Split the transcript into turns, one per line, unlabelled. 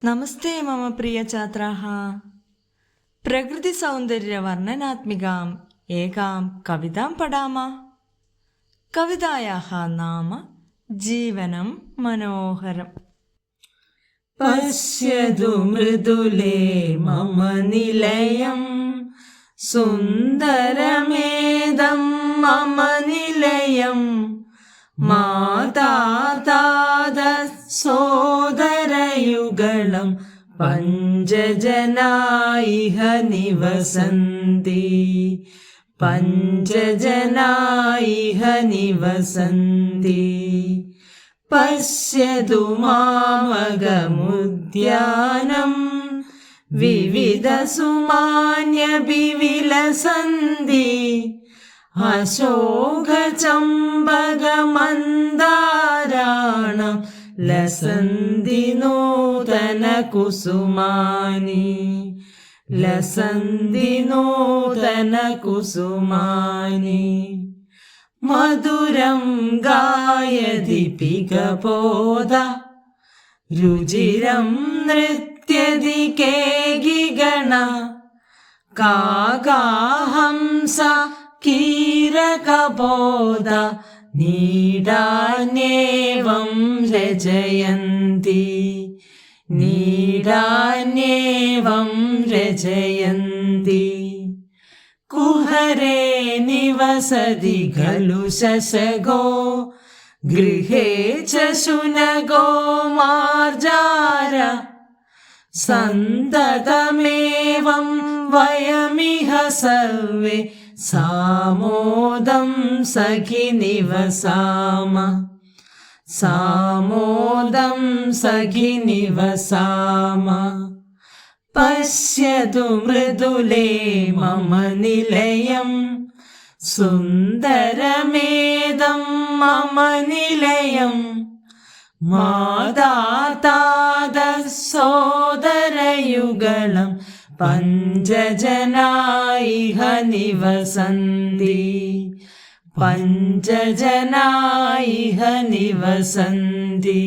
നമസ്തേ മമ പ്രിയ ഛാത്രാः പ്രകൃതിസൗന്ദര്യവർണ്ണനാത്മികാം ഏകാം കവിതാം പഠാമः. കവിതായാः നാമ ജീവനം മനോഹരം.
പശ്യതു മൃദുലേ മമ നിലയം സുന്ദരമേദം മമ നിലയം മാതാതാത സോദരയുഗളം പഞ്ചജനായിഹ നിവസന്തി പഞ്ചജനായിഹ നിവസന്തി. പശ്യതു മാമകമുദ്യാനം വിവിധസുമാന്യവിവിലസന്തി അശോകചമ്പകമന്ദാരാണം ലസന്തി നൂതനകുസുമാനി ലസന്തി നൂതനകുസുമാനി. മധുരം ഗായതി പികപോദ രുചിരം നൃത്യതി കേകിഗണ കാകാഹംസ കീരകപോദ നീടാന്യേവം രചയന്തി നീടാന്യേവം രചയന്തി. കുഹരേ നിവസതി ഖലു ശശഗോ ഗൃഹേ ച ശുനഗോ മാർജാര സന്തതമേവം വയമിഹ സർവേ സാമോദം സഖി നിവസാമ സാമോദം സഖി നിവസാമ. പശ്യതു മൃദുലേ മമ നിലയം സുന്ദരമേദം മമ നിലയം മാതാതാത സോദരയുഗളം പഞ്ചജനായിഹ നിവസന്തി പഞ്ചജനായിഹ നിവസന്തി.